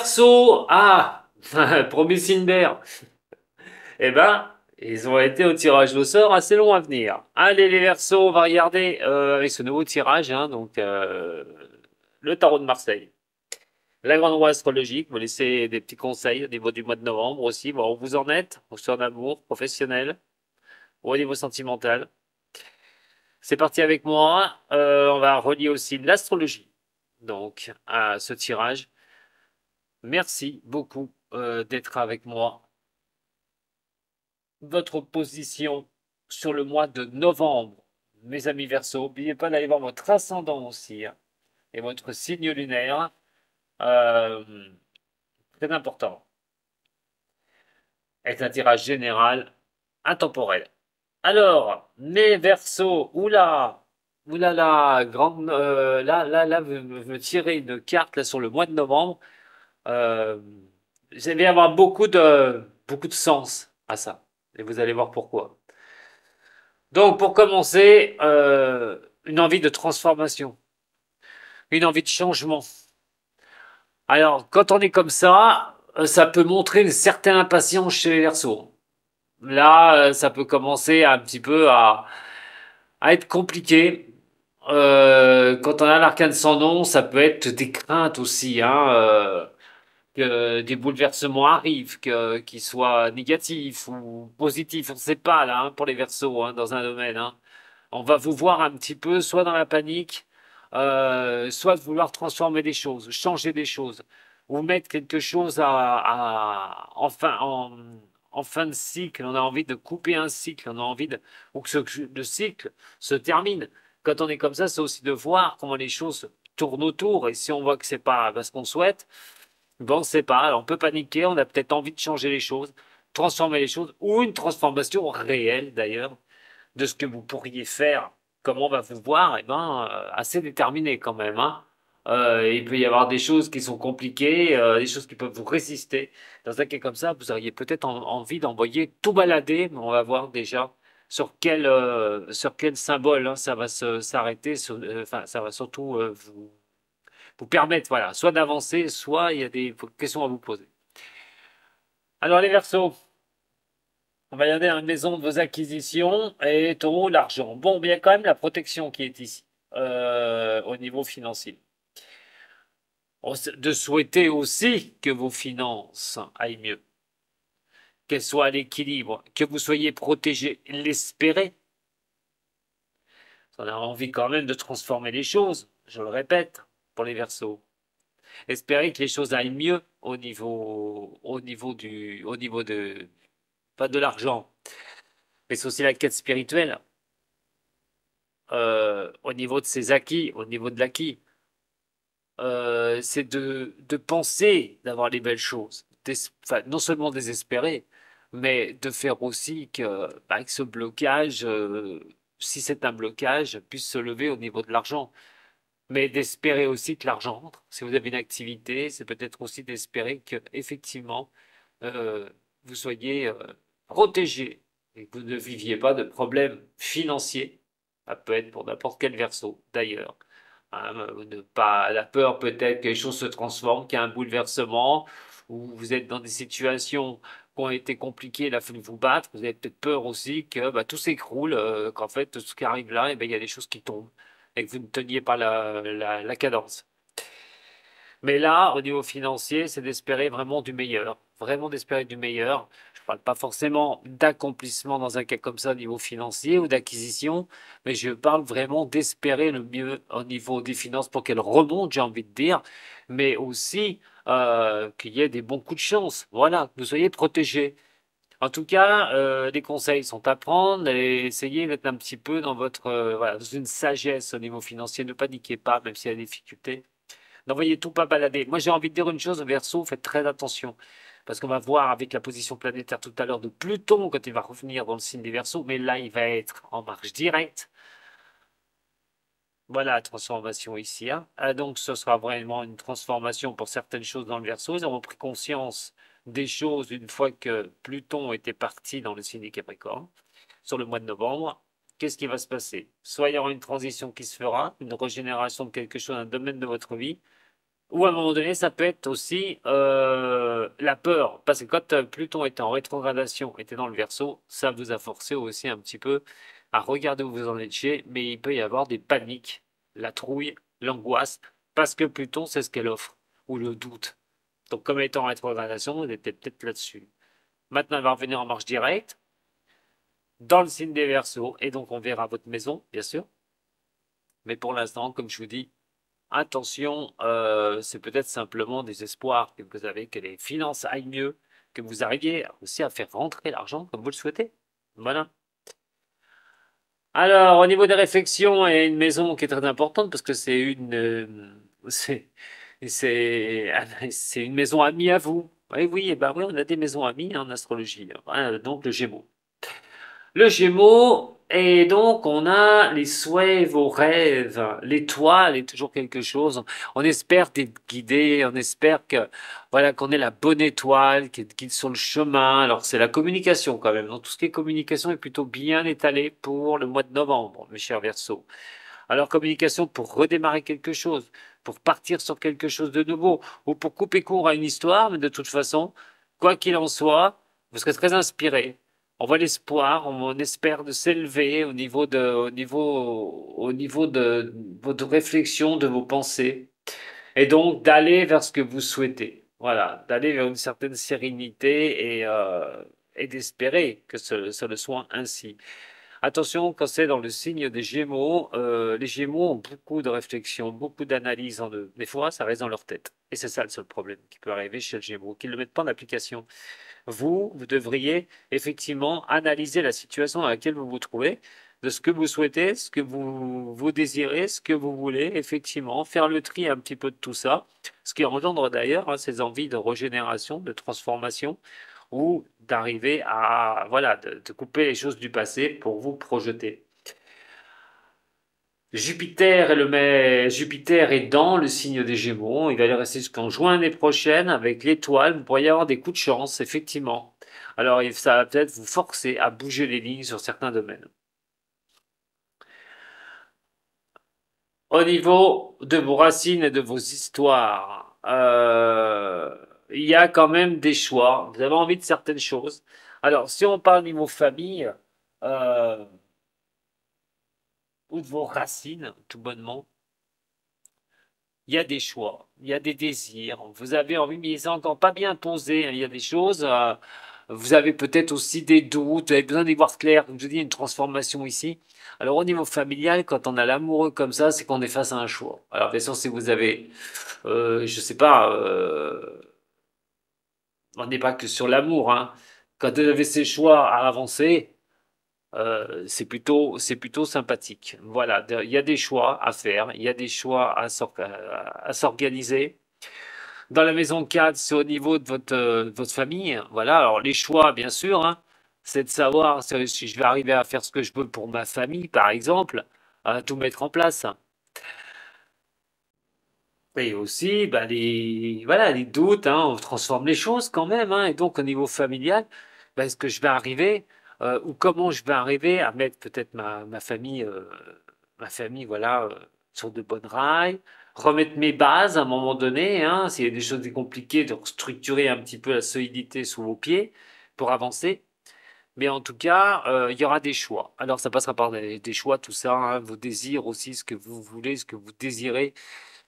Verseaux, ah, promis Cinder, eh ben, ils ont été au tirage au sort assez long à venir. Allez les Verseaux, on va regarder avec ce nouveau tirage, hein, donc le tarot de Marseille. La grande roue astrologique, vous laissez des petits conseils au niveau du mois de novembre aussi, voir où vous en êtes, au soit en amour, professionnel, ou au niveau sentimental. C'est parti avec moi, on va relier aussi l'astrologie, donc à ce tirage. Merci beaucoup d'être avec moi. Votre position sur le mois de novembre, mes amis Verseau. N'oubliez pas d'aller voir votre ascendant aussi, hein, et votre signe lunaire. Euh, Très important. Est un tirage général intemporel. Alors, mes Verseaux, oulala, grande, là, vous me tirez une carte là sur le mois de novembre. Euh, vous allez avoir beaucoup de sens à ça. Et vous allez voir pourquoi. Donc, pour commencer, une envie de transformation, une envie de changement. Alors, quand on est comme ça peut montrer une certaine impatience chez les Verseaux. Là, ça peut commencer un petit peu à être compliqué. Quand on a l'arcane sans nom, ça peut être des craintes aussi, hein, que des bouleversements arrivent, qu'ils soient négatifs ou positifs, on ne sait pas là, hein, pour les Verseaux, hein, dans un domaine, hein. On va vous voir un petit peu, soit dans la panique, soit de vouloir transformer des choses, changer des choses, ou mettre quelque chose en fin de cycle. On a envie de couper un cycle, on a envie ou que le cycle se termine. Quand on est comme ça, c'est aussi de voir comment les choses tournent autour. Et si on voit que c'est pas ce qu'on souhaite, bon, on ne sait pas. Alors, on peut paniquer, on a peut-être envie de changer les choses, transformer les choses, ou une transformation réelle d'ailleurs de ce que vous pourriez faire, comment on va vous voir, eh ben, assez déterminé quand même, hein. Il peut y avoir des choses qui sont compliquées, des choses qui peuvent vous résister. Dans un cas comme ça, vous auriez peut-être envie d'envoyer tout balader, mais on va voir déjà sur quel symbole, hein, ça va s'arrêter, enfin, ça va surtout vous permettre, voilà, soit d'avancer, soit il y a des questions à vous poser. Alors les Verseaux, on va regarder une maison de vos acquisitions et taureau, l'argent. Bon, mais il y a quand même la protection qui est ici, au niveau financier. De souhaiter aussi que vos finances aillent mieux, qu'elles soient à l'équilibre, que vous soyez protégé, l'espérer. On a envie quand même de transformer les choses, je le répète, pour les Verseaux. Espérer que les choses aillent mieux au niveau pas de l'argent, mais c'est aussi la quête spirituelle, au niveau de ses acquis, au niveau de l'acquis. C'est de penser d'avoir les belles choses, enfin, non seulement désespérer, mais de faire aussi que ce blocage, si c'est un blocage, puisse se lever au niveau de l'argent. Mais d'espérer aussi que l'argent rentre. Si vous avez une activité, c'est peut-être aussi d'espérer que effectivement vous soyez protégé et que vous ne viviez pas de problèmes financiers. Ça peut être pour n'importe quel verso, d'ailleurs. Hein, ne pas la peur peut-être que les choses se transforment, qu'il y a un bouleversement, ou vous êtes dans des situations qui ont été compliquées, il a fallu vous battre. Vous avez peut-être peur aussi que tout s'écroule, qu'en fait tout ce qui arrive là, il y a des choses qui tombent et que vous ne teniez pas la cadence. Mais là, au niveau financier, c'est d'espérer vraiment du meilleur, vraiment d'espérer du meilleur. Je ne parle pas forcément d'accomplissement dans un cas comme ça au niveau financier ou d'acquisition, mais je parle vraiment d'espérer le mieux au niveau des finances pour qu'elles remontent, j'ai envie de dire, mais aussi qu'il y ait des bons coups de chance. Voilà, que vous soyez protégés. En tout cas, les conseils sont à prendre et essayez d'être un petit peu dans voilà, dans une sagesse au niveau financier. Ne paniquez pas, même s'il y a des difficultés. N'envoyez tout pas balader. Moi, j'ai envie de dire une chose, Verseau, faites très attention. Parce qu'on va voir avec la position planétaire tout à l'heure de Pluton quand il va revenir dans le signe des Verseaux, mais là, il va être en marche directe. Voilà la transformation ici, hein. Donc, ce sera vraiment une transformation pour certaines choses dans le Verseau. Ils auront pris conscience des choses une fois que Pluton était parti dans le signe des Capricornes, sur le mois de novembre. Qu'est-ce qui va se passer? Soit il y aura une transition qui se fera, une régénération de quelque chose, un domaine de votre vie, Ou à un moment donné, ça peut être aussi la peur. Parce que quand Pluton était en rétrogradation, était dans le Verseau, ça vous a forcé aussi un petit peu à regarder où vous en étiez, mais il peut y avoir des paniques, la trouille, l'angoisse, parce que Pluton, c'est ce qu'elle offre, ou le doute. Donc comme elle est en rétrogradation, on était peut-être là-dessus. Maintenant, elle va revenir en marche directe, dans le signe des Verseaux, et donc on verra votre maison, bien sûr. Mais pour l'instant, comme je vous dis, attention, c'est peut-être simplement des espoirs que vous avez, que les finances aillent mieux, que vous arriviez aussi à faire rentrer l'argent comme vous le souhaitez. Voilà. Alors, au niveau des réflexions, il y a une maison qui est très importante parce que c'est, c'est, c'est une maison amie à vous. Oui, oui, et ben oui, on a des maisons amies en astrologie, hein, donc le Gémeaux. Le Gémeaux, et donc on a les souhaits, vos rêves. L'étoile est toujours quelque chose. On espère d'être guidé, on espère que voilà qu'on ait la bonne étoile qui est guide sur le chemin. Alors c'est la communication quand même. Donc tout ce qui est communication est plutôt bien étalé pour le mois de novembre, mes chers Verseaux. Alors communication pour redémarrer quelque chose, pour partir sur quelque chose de nouveau, ou pour couper court à une histoire, mais de toute façon, quoi qu'il en soit, vous serez très inspiré. On voit l'espoir, on espère de s'élever au niveau de votre réflexion, de vos pensées, et donc d'aller vers ce que vous souhaitez. Voilà, d'aller vers une certaine sérénité et d'espérer que ce le soit ainsi. Attention, quand c'est dans le signe des Gémeaux, les Gémeaux ont beaucoup de réflexion, beaucoup d'analyse en eux. Des fois, ça reste dans leur tête. Et c'est ça le seul problème qui peut arriver chez le Gémeaux, qu'ils ne le mettent pas en application. Vous devriez effectivement analyser la situation dans laquelle vous vous trouvez, de ce que vous souhaitez, ce que vous désirez, ce que vous voulez, effectivement, faire le tri un petit peu de tout ça, ce qui engendre d'ailleurs ces envies de régénération, de transformation, ou d'arriver à, voilà, de couper les choses du passé pour vous projeter. Jupiter est dans le signe des Gémeaux. Il va y rester jusqu'en juin l'année prochaine avec l'étoile. Vous pourriez avoir des coups de chance, effectivement. Alors, ça va peut-être vous forcer à bouger les lignes sur certains domaines. Au niveau de vos racines et de vos histoires, il y a quand même des choix. Vous avez envie de certaines choses. Alors, si on parle niveau famille, euh, ou de vos racines, tout bonnement, il y a des choix, il y a des désirs. Vous avez envie, mais c'est encore pas bien posé, hein. Il y a des choses. Vous avez peut-être aussi des doutes. Vous avez besoin d'y voir clair. Comme je dis, il y a une transformation ici. Alors au niveau familial, quand on a l'amoureux comme ça, c'est qu'on est face à un choix. Alors bien sûr, si vous avez, je sais pas, on n'est pas que sur l'amour, hein. Quand vous avez ces choix à avancer, c'est plutôt sympathique. Voilà, il y a des choix à faire, il y a des choix à s'organiser. Dans la maison 4, c'est au niveau de votre famille. Voilà, alors les choix, bien sûr, hein, c'est de savoir si je vais arriver à faire ce que je veux pour ma famille, par exemple, à tout mettre en place. Et aussi, bah, voilà, les doutes, hein, on transforme les choses quand même, hein, et donc au niveau familial, bah, est-ce que je vais arriver, ou comment je vais arriver à mettre peut-être ma famille, voilà, sur de bonnes rails, remettre mes bases à un moment donné, hein, s'il y a des choses compliquées, de structurer un petit peu la solidité sous vos pieds pour avancer. Mais en tout cas, il y aura des choix. Alors, ça passera par des choix, tout ça, hein, vos désirs aussi, ce que vous voulez, ce que vous désirez,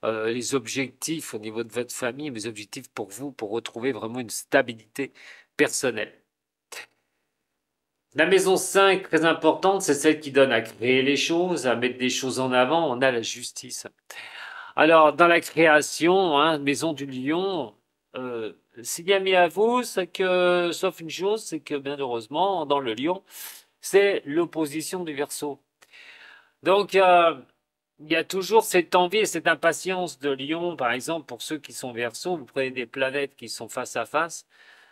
les objectifs au niveau de votre famille, mes objectifs pour vous, pour retrouver vraiment une stabilité personnelle. La maison 5, très importante, c'est celle qui donne à créer les choses, à mettre des choses en avant. On a la justice. Alors, dans la création, hein, maison du lion, s'il y a mis à vous, c'est que, sauf une chose, c'est que bien heureusement, dans le lion, c'est l'opposition du verso. Donc, il y a toujours cette envie et cette impatience de lion, par exemple, pour ceux qui sont verso, vous prenez des planètes qui sont face à face,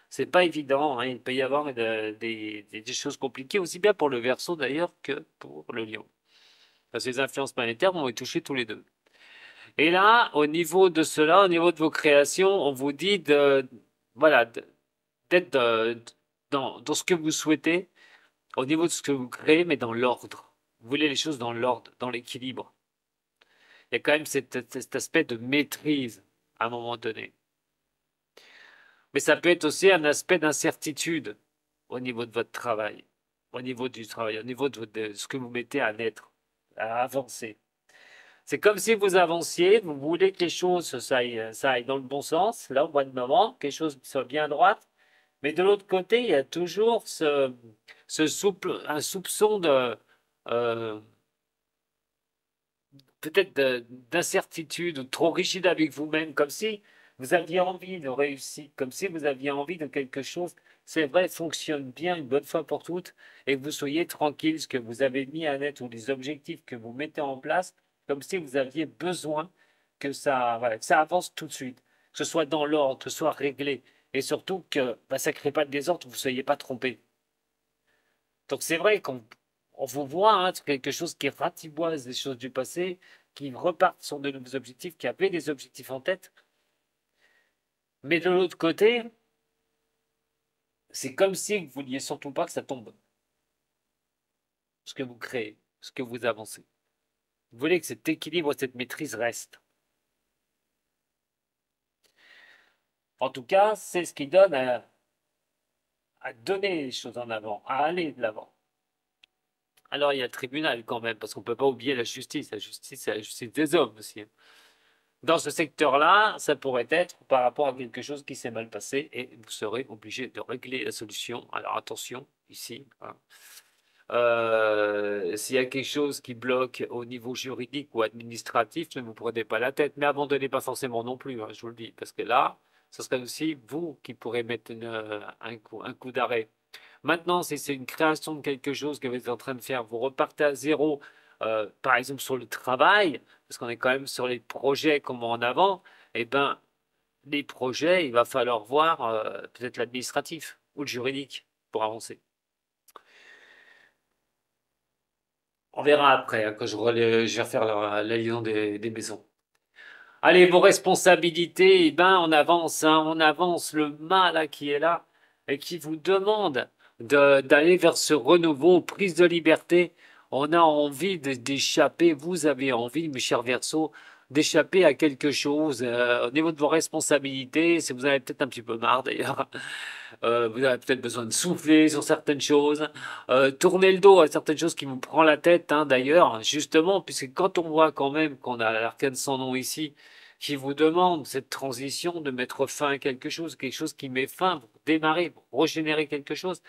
c'est pas évident, hein, il peut y avoir des choses compliquées, aussi bien pour le verso d'ailleurs que pour le lion. Parce que les influences planétaires vont y toucher tous les deux. Et là, au niveau de cela, au niveau de vos créations, on vous dit voilà, d'être dans ce que vous souhaitez, au niveau de ce que vous créez, mais dans l'ordre. Vous voulez les choses dans l'ordre, dans l'équilibre. Il y a quand même cet aspect de maîtrise. à un moment donné. Mais ça peut être aussi un aspect d'incertitude au niveau de votre travail, au niveau du travail, au niveau de ce que vous mettez à naître, à avancer. C'est comme si vous avanciez, vous voulez que les choses ça aille dans le bon sens, là, au mois de novembre, quelque chose qui soit bien droite. Mais de l'autre côté, il y a toujours un soupçon euh, peut-être d'incertitude ou trop rigide avec vous-même, comme si vous aviez envie de réussir, comme si vous aviez envie de quelque chose, c'est vrai, fonctionne bien une bonne fois pour toutes et que vous soyez tranquille, ce que vous avez mis à net ou les objectifs que vous mettez en place, comme si vous aviez besoin que ça, voilà, que ça avance tout de suite, que ce soit dans l'ordre, que ce soit réglé et surtout que bah, ça ne crée pas de désordre, que vous ne soyez pas trompé. Donc c'est vrai qu'on on vous voit hein, c'est quelque chose qui ratiboise des choses du passé, qui repartent sur de nouveaux objectifs, qui avaient des objectifs en tête. Mais de l'autre côté, c'est comme si vous vouliez surtout pas que ça tombe, ce que vous créez, ce que vous avancez. Vous voulez que cet équilibre, cette maîtrise reste. En tout cas, c'est ce qui donne à donner les choses en avant, à aller de l'avant. Alors il y a le tribunal quand même, parce qu'on ne peut pas oublier la justice. La justice, c'est la justice des hommes aussi, hein. Dans ce secteur-là, ça pourrait être par rapport à quelque chose qui s'est mal passé et vous serez obligé de régler la solution. Alors attention, ici, hein. S'il y a quelque chose qui bloque au niveau juridique ou administratif, ne vous prenez pas la tête, mais abandonnez pas forcément non plus, hein, je vous le dis, parce que là, ce serait aussi vous qui pourrez mettre un coup d'arrêt. Maintenant, si c'est une création de quelque chose que vous êtes en train de faire, vous repartez à zéro, par exemple sur le travail, parce qu'on est quand même sur les projets comme en avant, eh ben, les projets, il va falloir voir peut-être l'administratif ou le juridique pour avancer. On verra après, hein, quand je vais refaire la liaison des maisons. Allez, vos responsabilités, eh ben, on avance, hein, on avance. Le mal là, qui est là et qui vous demande d'aller vers ce renouveau, prise de liberté. On a envie d'échapper, vous avez envie, mes chers Verseaux, d'échapper à quelque chose au niveau de vos responsabilités. Si vous en avez peut-être un petit peu marre d'ailleurs, vous avez peut-être besoin de souffler sur certaines choses, tourner le dos à certaines choses qui vous prend la tête, hein, d'ailleurs, justement, puisque quand on voit quand même qu'on a l'arcane sans nom ici, qui vous demande cette transition de mettre fin à quelque chose qui met fin, pour démarrer, pour régénérer quelque chose,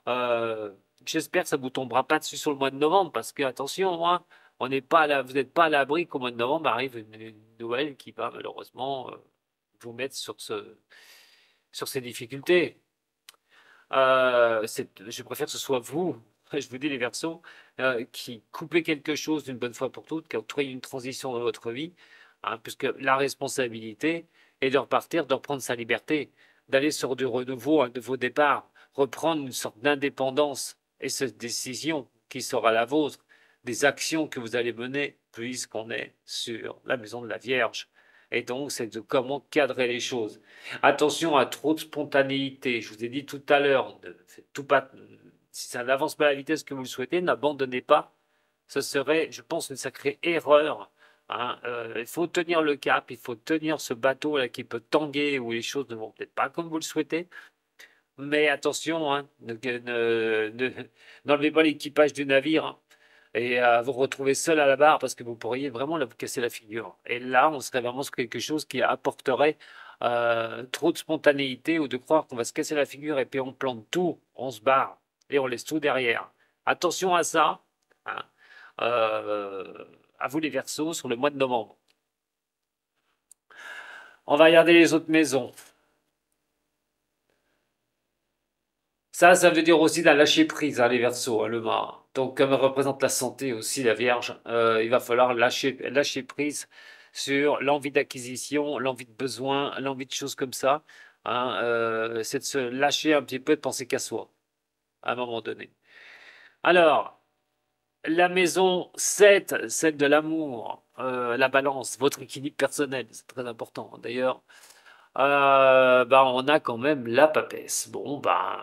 euh, j'espère que ça vous tombera pas dessus sur le mois de novembre, parce que attention, hein, on n'est pas là, vous n'êtes pas à l'abri qu'au mois de novembre arrive une nouvelle qui va malheureusement vous mettre sur ces difficultés. Je préfère que ce soit vous, je vous dis les Verseaux, qui coupez quelque chose d'une bonne fois pour toutes, qui octroyez une transition dans votre vie, hein, puisque la responsabilité est de repartir, de reprendre sa liberté, d'aller sur du renouveau, un nouveau départ, reprendre une sorte d'indépendance et cette décision qui sera la vôtre, des actions que vous allez mener, puisqu'on est sur la maison de la Vierge. Et donc, c'est de comment cadrer les choses. Attention à trop de spontanéité. Je vous ai dit tout à l'heure, si ça n'avance pas à la vitesse que vous le souhaitez, n'abandonnez pas. Ce serait, je pense, une sacrée erreur, hein. Il faut tenir le cap, il faut tenir ce bateau là qui peut tanguer où les choses ne vont peut-être pas comme vous le souhaitez. Mais attention, hein, n'enlevez pas l'équipage du navire, hein, et à vous retrouver seul à la barre parce que vous pourriez vraiment vous casser la figure. Et là, on serait vraiment sur quelque chose qui apporterait trop de spontanéité ou de croire qu'on va se casser la figure et puis on plante tout, on se barre et on laisse tout derrière. Attention à ça, hein. À vous les Verseaux sur le mois de novembre. On va regarder les autres maisons. Ça veut dire aussi d'un lâcher prise, hein, les Verseaux, hein, le mât. Donc, comme elle représente la santé aussi, la Vierge, il va falloir lâcher prise sur l'envie d'acquisition, l'envie de besoin, l'envie de choses comme ça, hein. C'est de se lâcher un petit peu, de penser qu'à soi, à un moment donné. Alors, la maison 7, celle de l'amour, la balance, votre équilibre personnel, c'est très important. D'ailleurs, bah, on a quand même la papesse. Bon, bah.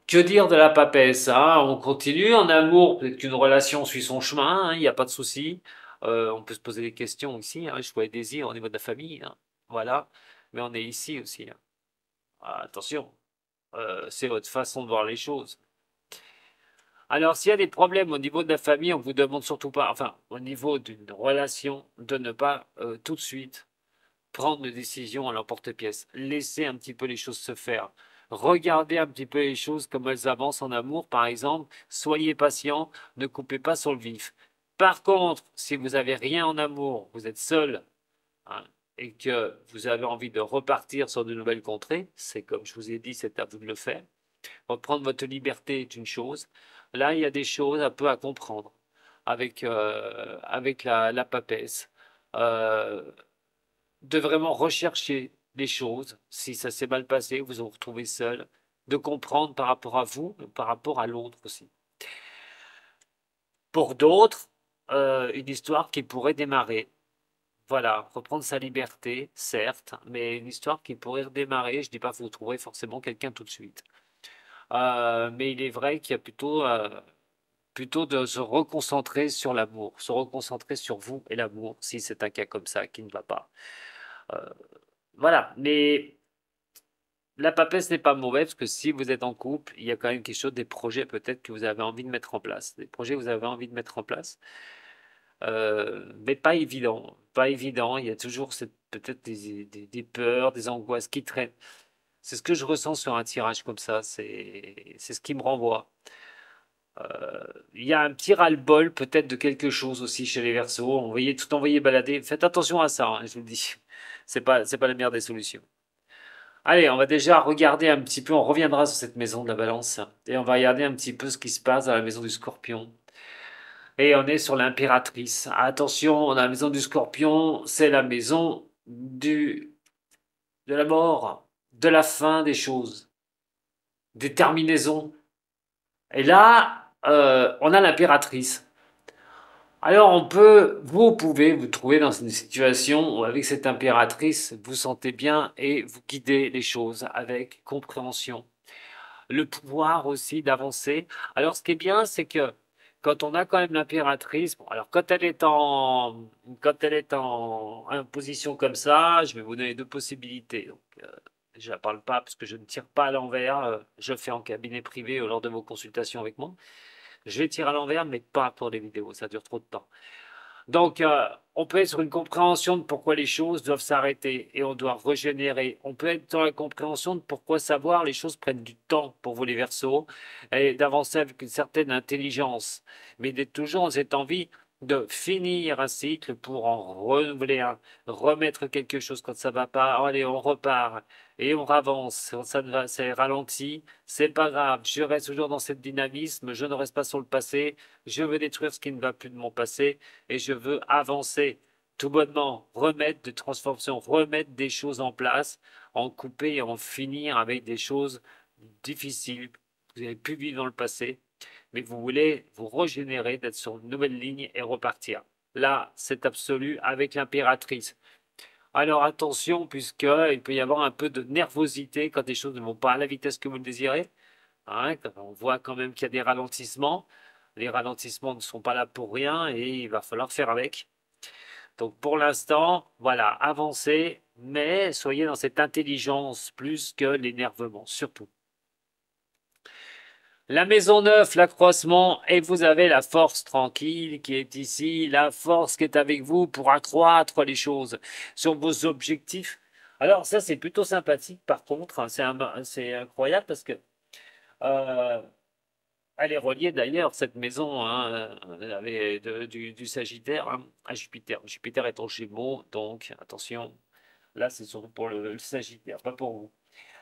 Que dire de la papesse, hein? On continue en amour, peut-être qu'une relation suit son chemin, hein, il n'y a pas de souci. On peut se poser des questions ici, hein, choix et désir au niveau de la famille, hein. Voilà. Mais on est ici aussi, hein. Ah, attention, c'est votre façon de voir les choses. Alors, s'il y a des problèmes au niveau de la famille, on vous demande surtout pas, enfin, au niveau d'une relation, de ne pas tout de suite prendre de décision à l'emporte-pièce. Laissez un petit peu les choses se faire. Regardez un petit peu les choses comme elles avancent en amour, par exemple. Soyez patient, ne coupez pas sur le vif. Par contre, si vous n'avez rien en amour, vous êtes seul, hein, et que vous avez envie de repartir sur de nouvelles contrées, c'est comme je vous ai dit, c'est à vous de le faire. Reprendre votre liberté est une chose. Là, il y a des choses un peu à comprendre avec la papesse. Euh, de vraiment rechercher les choses, si ça s'est mal passé, vous vous retrouvez seul, de comprendre par rapport à vous, par rapport à l'autre aussi. Pour d'autres, une histoire qui pourrait démarrer. Voilà, reprendre sa liberté, certes, mais une histoire qui pourrait redémarrer. Je ne dis pas que vous trouverez forcément quelqu'un tout de suite. Mais il est vrai qu'il y a plutôt de se reconcentrer sur l'amour, se reconcentrer sur vous et l'amour, si c'est un cas comme ça qui ne va pas. Euh, voilà, mais la papesse n'est pas mauvaise parce que si vous êtes en couple, il y a quand même quelque chose, des projets peut-être que vous avez envie de mettre en place, des projets que vous avez envie de mettre en place, mais pas évident, pas évident. Il y a toujours peut-être des peurs, des angoisses qui traînent. C'est ce que je ressens sur un tirage comme ça, c'est ce qui me renvoie. Il y a un petit ras-le-bol peut-être de quelque chose aussi chez les Verseaux. Tout envoyer balader. Faites attention à ça, hein, je vous le dis. C'est pas la meilleure des solutions. Allez, on va déjà regarder un petit peu, on reviendra sur cette maison de la Balance et on va regarder un petit peu ce qui se passe dans la maison du Scorpion. Et on est sur l'impératrice. Attention, dans la maison du Scorpion, c'est la maison de la mort, de la fin des choses, des terminaisons. Et là, on a l'impératrice. Alors vous pouvez vous trouver dans une situation où avec cette impératrice, vous sentez bien et vous guidez les choses avec compréhension. Le pouvoir aussi d'avancer. Alors, ce qui est bien, c'est que quand on a quand même l'impératrice, bon, alors quand elle est en position comme ça, je vais vous donner deux possibilités. Donc, je ne parle pas parce que je ne tire pas à l'envers, je le fais en cabinet privé ou lors de vos consultations avec moi. Je vais tirer à l'envers, mais pas pour les vidéos, ça dure trop de temps. Donc, on peut être sur une compréhension de pourquoi les choses doivent s'arrêter et on doit régénérer. On peut être dans la compréhension de pourquoi savoir les choses prennent du temps pour vous les Verseaux et d'avancer avec une certaine intelligence, mais d'être toujours dans cette envie de finir un cycle pour en renouveler un, remettre quelque chose quand ça va pas. Allez, on repart et on avance. Ça ne va, c'est ralenti, c'est pas grave. Je reste toujours dans cette dynamisme. Je ne reste pas sur le passé. Je veux détruire ce qui ne va plus de mon passé et je veux avancer tout bonnement, remettre de transformation, remettre des choses en place, en couper et en finir avec des choses difficiles que vous avez pu vivre dans le passé, mais vous voulez vous régénérer, d'être sur une nouvelle ligne et repartir. Là, c'est absolu avec l'impératrice. Alors attention, puisqu'il peut y avoir un peu de nervosité quand les choses ne vont pas à la vitesse que vous le désirez. Hein, on voit quand même qu'il y a des ralentissements. Les ralentissements ne sont pas là pour rien et il va falloir faire avec. Donc pour l'instant, voilà, avancez, mais soyez dans cette intelligence plus que l'énervement, surtout. La maison neuve, l'accroissement, et vous avez la force tranquille qui est ici, la force qui est avec vous pour accroître les choses sur vos objectifs. Alors ça, c'est plutôt sympathique par contre, hein, c'est incroyable parce que euh, elle est reliée d'ailleurs, cette maison, hein, du Sagittaire, hein, à Jupiter. Jupiter est en Gémeaux, donc attention, là c'est surtout pour le Sagittaire, pas pour vous.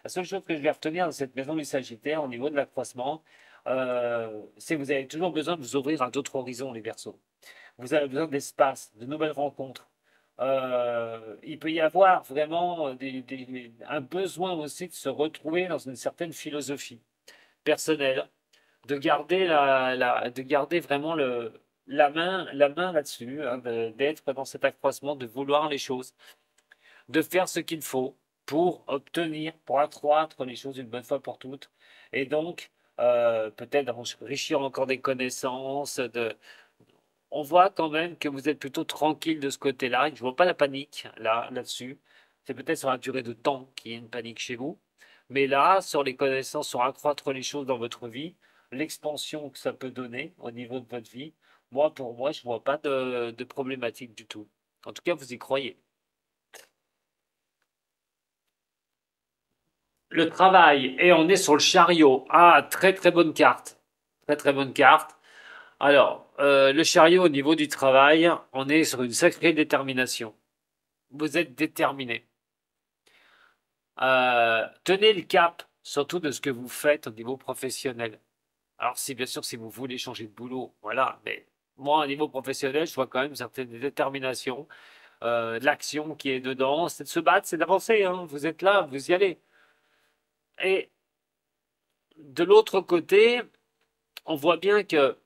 La seule chose que je vais retenir dans cette maison du Sagittaire au niveau de l'accroissement, c'est que vous avez toujours besoin de vous ouvrir à d'autres horizons, les Verseaux. Vous avez besoin d'espace, de nouvelles rencontres. Il peut y avoir vraiment un besoin aussi de se retrouver dans une certaine philosophie personnelle, de garder vraiment la main là-dessus, hein, d'être dans cet accroissement, de vouloir les choses, de faire ce qu'il faut pour obtenir, pour accroître les choses une bonne fois pour toutes, et donc peut-être enrichir encore des connaissances. On voit quand même que vous êtes plutôt tranquille de ce côté-là. Je ne vois pas la panique là-dessus. C'est peut-être sur la durée de temps qu'il y a une panique chez vous. Mais là, sur les connaissances, sur accroître les choses dans votre vie, l'expansion que ça peut donner au niveau de votre vie, moi, pour moi, je vois pas de problématique du tout. En tout cas, vous y croyez. Le travail, et on est sur le chariot. Ah, très très bonne carte. Très très bonne carte. Alors, le chariot au niveau du travail, on est sur une sacrée détermination. Vous êtes déterminé. Tenez le cap, surtout de ce que vous faites au niveau professionnel. Alors, si bien sûr, si vous voulez changer de boulot, voilà. Mais moi, au niveau professionnel, je vois quand même une certaine détermination, de l'action qui est dedans. C'est de se battre, c'est d'avancer, hein. Vous êtes là, vous y allez. Et de l'autre côté, on voit bien que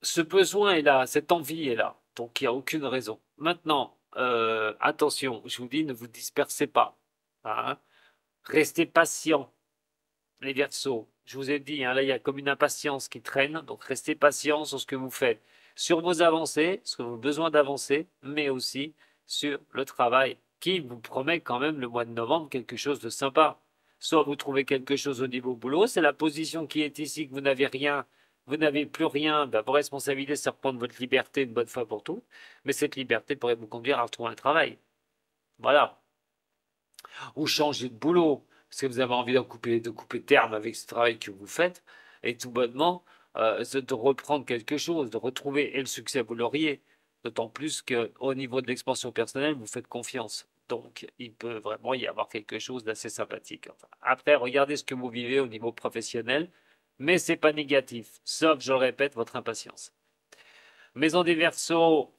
ce besoin est là, cette envie est là. Donc, il n'y a aucune raison. Maintenant, attention, je vous dis, ne vous dispersez pas, hein. Restez patient, les Verseaux. Je vous ai dit, hein, là, il y a comme une impatience qui traîne. Donc, restez patient sur ce que vous faites, sur vos avancées, sur vos besoins d'avancer, mais aussi sur le travail qui vous promet quand même le mois de novembre quelque chose de sympa. Soit vous trouvez quelque chose au niveau boulot, c'est la position qui est ici, que vous n'avez rien, vous n'avez plus rien, ben, vos responsabilités, c'est reprendre votre liberté une bonne fois pour toutes, mais cette liberté pourrait vous conduire à retrouver un travail. Voilà. Ou changer de boulot, parce que vous avez envie de couper terme avec ce travail que vous faites, et tout bonnement, de reprendre quelque chose, de retrouver, et le succès, vous l'auriez. D'autant plus qu'au niveau de l'expansion personnelle, vous faites confiance. Donc, il peut vraiment y avoir quelque chose d'assez sympathique. Enfin, après, regardez ce que vous vivez au niveau professionnel, mais c'est pas négatif, sauf, je le répète, votre impatience. Maison des Verseaux,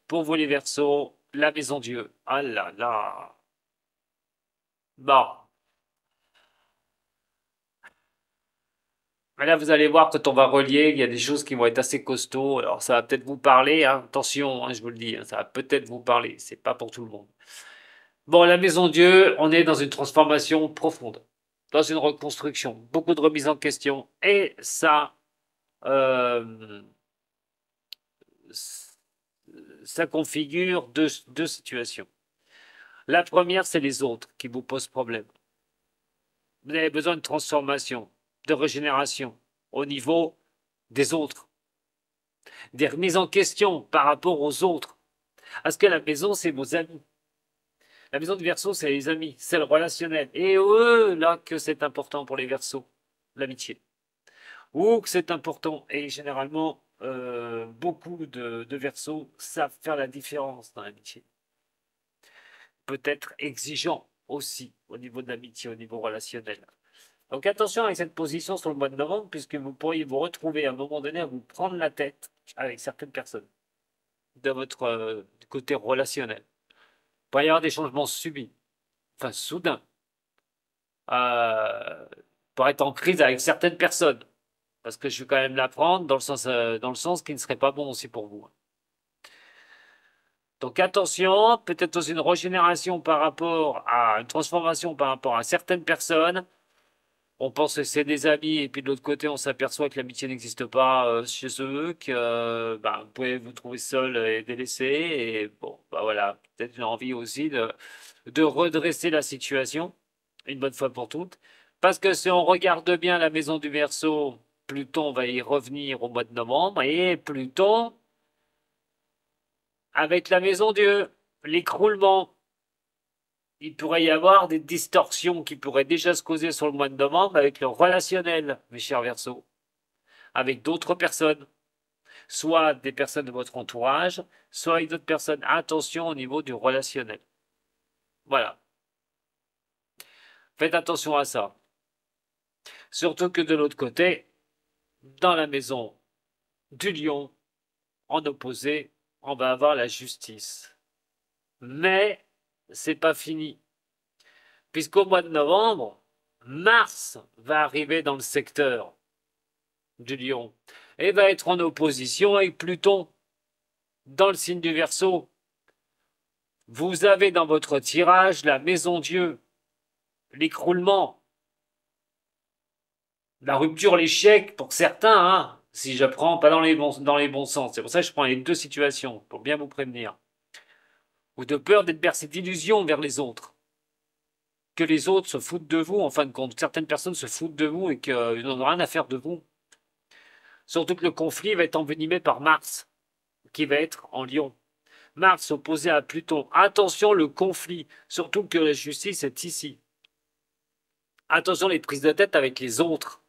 pour vous les Verseaux, la maison Dieu. Ah là là. Bon. Mais là, vous allez voir, quand on va relier, il y a des choses qui vont être assez costauds. Alors, ça va peut-être vous parler, hein. Attention, hein, je vous le dis, hein, ça va peut-être vous parler. C'est pas pour tout le monde. Bon, la maison Dieu, on est dans une transformation profonde, dans une reconstruction, beaucoup de remises en question. Et euh, ça configure deux situations. La première, c'est les autres qui vous posent problème. Vous avez besoin de transformation, de régénération au niveau des autres, des remises en question par rapport aux autres. Parce que la maison, c'est vos amis. La maison du Verseau, c'est les amis, c'est le relationnel. Et eux, là, que c'est important pour les Verseaux, l'amitié. Ou que c'est important. Et généralement, beaucoup de Verseaux savent faire la différence dans l'amitié. Peut-être exigeant aussi au niveau de l'amitié, au niveau relationnel. Donc attention avec cette position sur le mois de novembre, puisque vous pourriez vous retrouver à un moment donné à vous prendre la tête avec certaines personnes de votre côté relationnel. Il pourrait y avoir des changements subis, enfin soudains, pour être en crise avec certaines personnes. Parce que je vais quand même l'apprendre dans le sens qui ne serait pas bon aussi pour vous. Donc attention, peut-être aussi une régénération par rapport à une transformation par rapport à certaines personnes. On pense que c'est des amis et puis de l'autre côté, on s'aperçoit que l'amitié n'existe pas chez eux, que bah, vous pouvez vous trouver seul et délaissé. Et bon, bah voilà, peut-être une envie aussi de redresser la situation une bonne fois pour toutes. Parce que si on regarde bien la maison du Verseau, Pluton va y revenir au mois de novembre et Pluton avec la maison Dieu, l'écroulement. Il pourrait y avoir des distorsions qui pourraient déjà se causer sur le mois de novembre avec le relationnel, mes chers Verseaux, avec d'autres personnes, soit des personnes de votre entourage, soit avec d'autres personnes. Attention au niveau du relationnel. Voilà. Faites attention à ça. Surtout que de l'autre côté, dans la maison du lion, en opposé, on va avoir la justice. Mais c'est pas fini. Puisqu'au mois de novembre, Mars va arriver dans le secteur du lion et va être en opposition avec Pluton dans le signe du Verseau. Vous avez dans votre tirage la maison Dieu, l'écroulement, la rupture, l'échec pour certains, hein, si je prends pas dans les bons sens. C'est pour ça que je prends les deux situations, pour bien vous prévenir. ou de peur d'être bercé d'illusions vers les autres, que les autres se foutent de vous, en fin de compte, certaines personnes se foutent de vous et qu'ils n'en ont rien à faire de vous. Surtout que le conflit va être envenimé par Mars, qui va être en Lion. Mars opposé à Pluton. Attention, le conflit, surtout que la justice est ici. Attention les prises de tête avec les autres.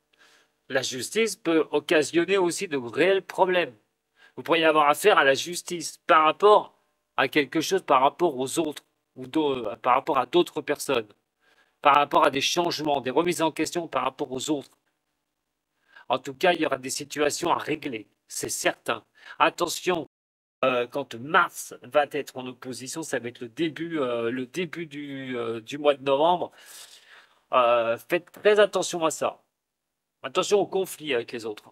La justice peut occasionner aussi de réels problèmes. Vous pourriez avoir affaire à la justice par rapport à quelque chose, par rapport aux autres, ou par rapport à d'autres personnes, par rapport à des changements, des remises en question par rapport aux autres. En tout cas, il y aura des situations à régler, c'est certain. Attention, quand Mars va être en opposition, ça va être le début du mois de novembre. Faites très attention à ça. Attention au conflit avec les autres.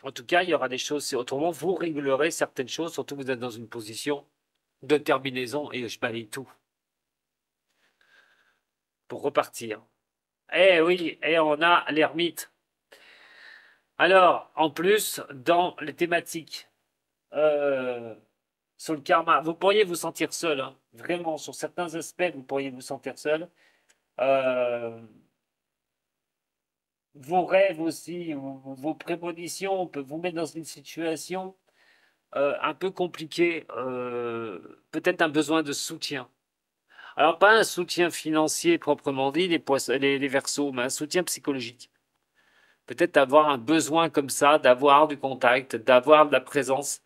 En tout cas, il y aura des choses, autrement, vous réglerez certaines choses, surtout que vous êtes dans une position de terminaison et je balaye tout pour repartir. Eh oui, et on a l'ermite. Alors, en plus, dans les thématiques, euh, sur le karma, vous pourriez vous sentir seul, hein. Vraiment, sur certains aspects, vous pourriez vous sentir seul. Euh, Vos rêves aussi, ou vos prémonitions peuvent vous mettre dans une situation un peu compliquée, peut-être un besoin de soutien. Alors, pas un soutien financier proprement dit, les Verseaux, mais un soutien psychologique. Peut-être avoir un besoin comme ça, d'avoir du contact, d'avoir de la présence,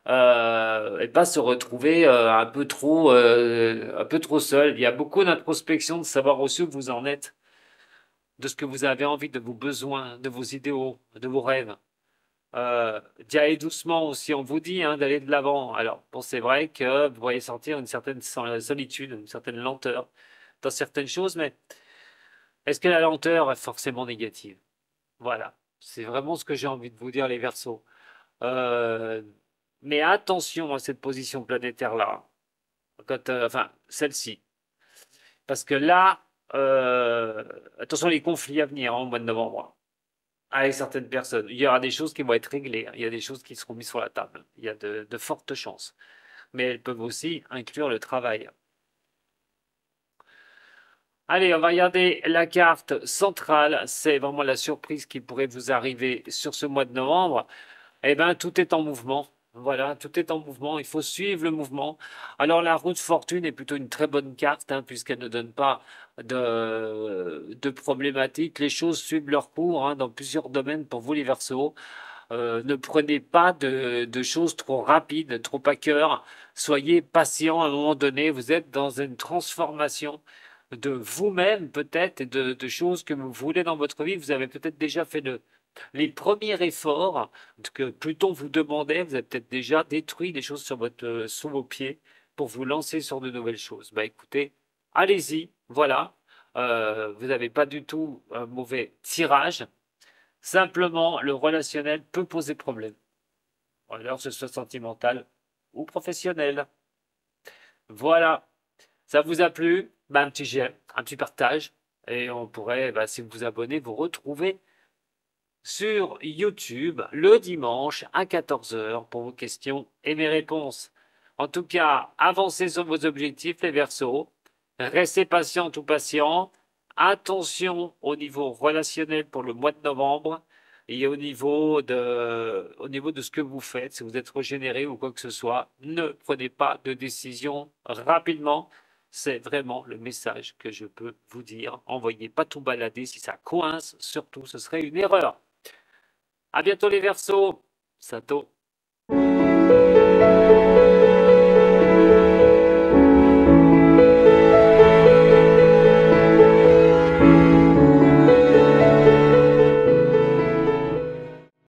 et pas se retrouver un peu trop seul. Il y a beaucoup d'introspection, de savoir aussi où vous en êtes, de ce que vous avez envie, de vos besoins, de vos idéaux, de vos rêves. D'y aller doucement aussi, on vous dit hein, d'aller de l'avant. Alors, bon, c'est vrai que vous pourriez sentir une certaine solitude, une certaine lenteur dans certaines choses, mais est-ce que la lenteur est forcément négative? Voilà, c'est vraiment ce que j'ai envie de vous dire, les Verseaux. Euh, mais attention à cette position planétaire-là, enfin, celle-ci. Parce que là, attention les conflits à venir hein, au mois de novembre avec certaines personnes. Il y aura des choses qui vont être réglées, hein. Il y a des choses qui seront mises sur la table. Il y a de fortes chances. Mais elles peuvent aussi inclure le travail. Allez, on va regarder la carte centrale. C'est vraiment la surprise qui pourrait vous arriver sur ce mois de novembre. Eh bien, tout est en mouvement. Voilà, tout est en mouvement. Il faut suivre le mouvement. Alors, la roue de fortune est plutôt une très bonne carte, hein, puisqu'elle ne donne pas de problématiques. Les choses suivent leur cours, hein, dans plusieurs domaines pour vous, les Verseaux. Ne prenez pas de choses trop rapides, trop à cœur. Soyez patient à un moment donné. Vous êtes dans une transformation de vous-même, peut-être, et de choses que vous voulez dans votre vie. Vous avez peut-être déjà fait les premiers efforts que Pluton vous demandait, vous avez peut-être déjà détruit des choses sous vos pieds pour vous lancer sur de nouvelles choses. Bah écoutez, allez-y, voilà. Vous n'avez pas du tout un mauvais tirage. Simplement, le relationnel peut poser problème. Alors, que ce soit sentimental ou professionnel. Voilà. Ça vous a plu? Bah, un petit j'aime, un petit partage. Et on pourrait, bah, si vous vous abonnez, vous retrouver sur YouTube le dimanche à 14 heures pour vos questions et mes réponses. En tout cas, avancez sur vos objectifs, les Verseaux. Restez patient ou patient. Attention au niveau relationnel pour le mois de novembre et au niveau de ce que vous faites, si vous êtes régénéré ou quoi que ce soit, ne prenez pas de décision rapidement. C'est vraiment le message que je peux vous dire. Envoyez pas tout balader si ça coince, surtout, ce serait une erreur. À bientôt les Verseaux. Sato.